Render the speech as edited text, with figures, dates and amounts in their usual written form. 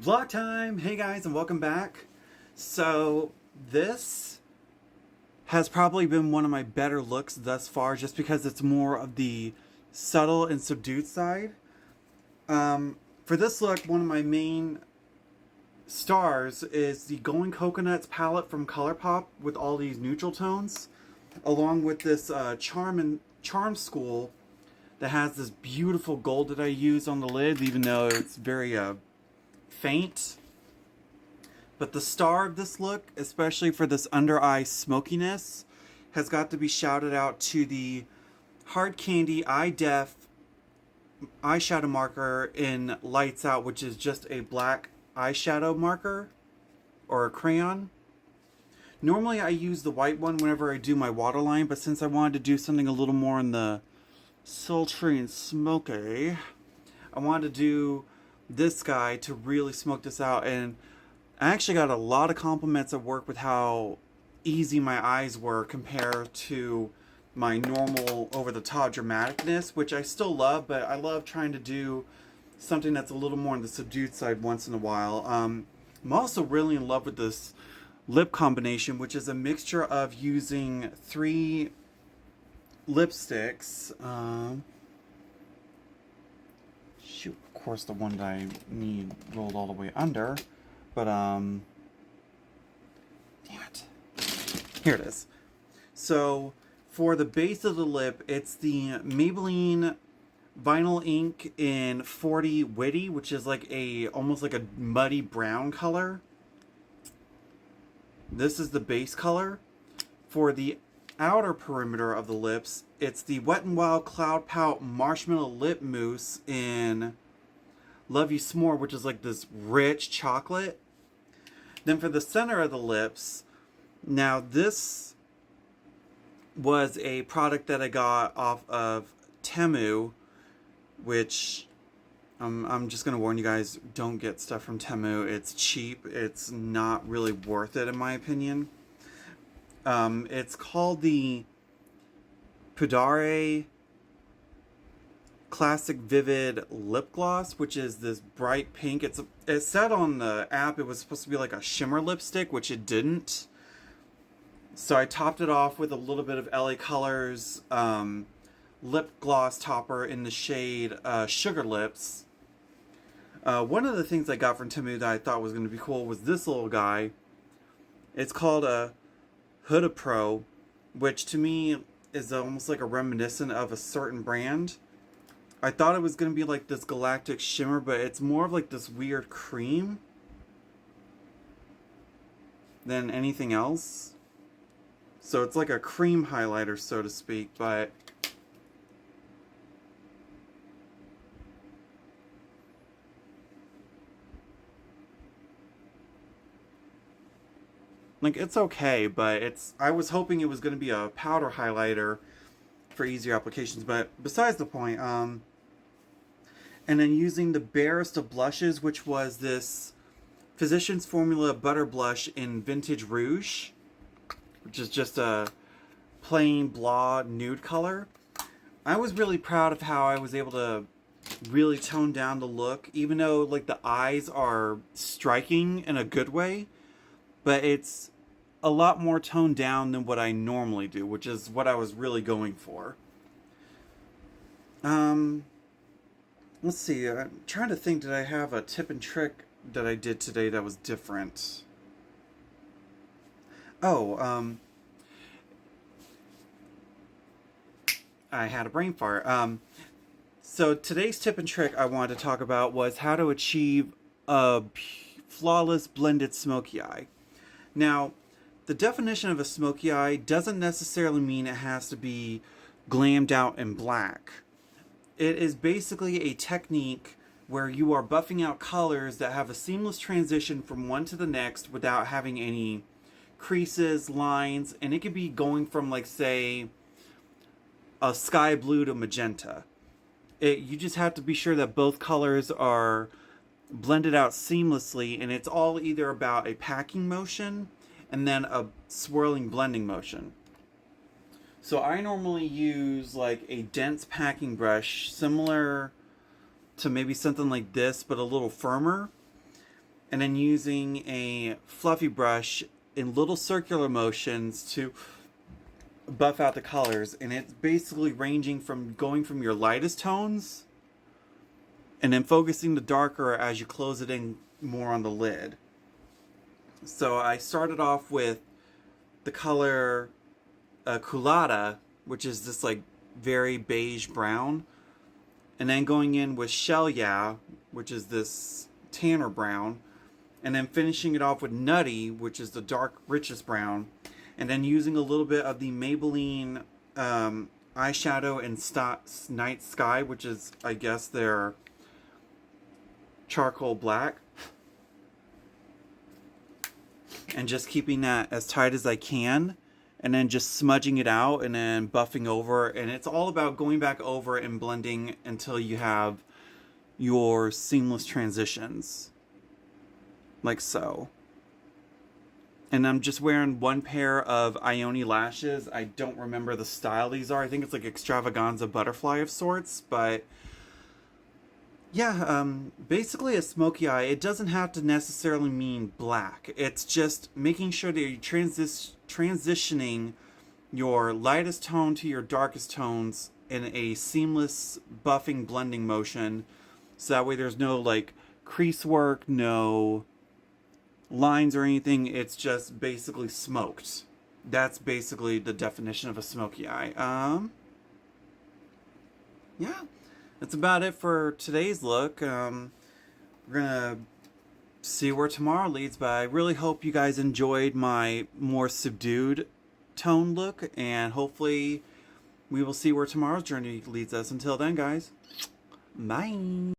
Vlog time! Hey guys, and welcome back. So, this has probably been one of my better looks thus far just because it's more of the subtle and subdued side. For this look, one of my main stars is the Golden Coconuts palette from ColourPop with all these neutral tones, along with this Charm School that has this beautiful gold that I use on the lids, even though it's very faint. But the star of this look, especially for this under eye smokiness, has got to be shouted out to the Hard Candy Eye Def eyeshadow marker in Lights Out, which is just a black eyeshadow marker or a crayon. Normally I use the white one whenever I do my waterline, but since I wanted to do something a little more in the sultry and smoky, I wanted to do this guy to really smoke this out. And I actually got a lot of compliments at work with how easy my eyes were compared to my normal over-the-top dramaticness, which I still love, but I love trying to do something that's a little more on the subdued side once in a while. I'm also really in love with this lip combination, which is a mixture of using three lipsticks. Shoot, of course the one that I need rolled all the way under, but damn it. Here it is. So for the base of the lip, it's the Maybelline Vinyl Ink in 40 Witty, which is like almost like a muddy brown color. This is the base color. For the outer perimeter of the lips, it's the Wet n Wild Cloud Pout Marshmallow Lip Mousse in Love You S'more, which is like this rich chocolate. Then for the center of the lips, now this was a product that I got off of Temu, which I'm just going to warn you guys, don't get stuff from Temu. It's cheap. It's not really worth it in my opinion. It's called the Pudare Classic Vivid Lip Gloss, which is this bright pink. It said on the app it was supposed to be like a shimmer lipstick, which it didn't. So I topped it off with a little bit of LA Colors lip gloss topper in the shade Sugar Lips. One of the things I got from Temu that I thought was going to be cool was this little guy. It's called a Huda Pro, which to me is almost like a reminiscent of a certain brand. I thought it was going to be like this galactic shimmer, but it's more of like this weird cream than anything else. So it's like a cream highlighter, so to speak, but like it's okay, but I was hoping it was going to be a powder highlighter for easier applications, but besides the point. And then using the barest of blushes, which was this Physicians Formula Butter Blush in Vintage Rouge, which is just a plain blah nude color. I was really proud of how I was able to really tone down the look, even though like the eyes are striking in a good way, but it's a lot more toned down than what I normally do, which is what I was really going for. Let's see, I'm trying to think, did I have a tip and trick that I did today that was different? Oh, I had a brain fart. So today's tip and trick I wanted to talk about was how to achieve a flawless blended smoky eye. Now, the definition of a smoky eye doesn't necessarily mean it has to be glammed out in black. It is basically a technique where you are buffing out colors that have a seamless transition from one to the next without having any creases, lines, and it could be going from, like, say, a sky blue to magenta. You just have to be sure that both colors are blended out seamlessly, and it's all either about a packing motion and then a swirling blending motion. So I normally use like a dense packing brush similar to maybe something like this, but a little firmer. and then using a fluffy brush in little circular motions to buff out the colors. And it's basically ranging from going from your lightest tones and then focusing the darker as you close it in more on the lid. So I started off with the color Culata, which is this like very beige brown, and then going in with Shell Ya, which is this tanner brown, and then finishing it off with Nutty, which is the dark richest brown, and then using a little bit of the Maybelline eyeshadow in Night Sky, which is, I guess, their charcoal black, and just keeping that as tight as I can, and then just smudging it out and then buffing over. And it's all about going back over and blending until you have your seamless transitions, like so. And I'm just wearing one pair of Ione lashes. I don't remember the style these are. I think it's like extravaganza butterfly of sorts, but yeah, basically a smoky eye. It doesn't have to necessarily mean black. It's just making sure that you're transitioning your lightest tone to your darkest tones in a seamless buffing blending motion. So that way there's no like crease work, no lines or anything. It's just basically smoked. That's basically the definition of a smoky eye. Yeah. That's about it for today's look. We're gonna see where tomorrow leads, but I really hope you guys enjoyed my more subdued tone look, and hopefully we will see where tomorrow's journey leads us. Until then, guys, bye.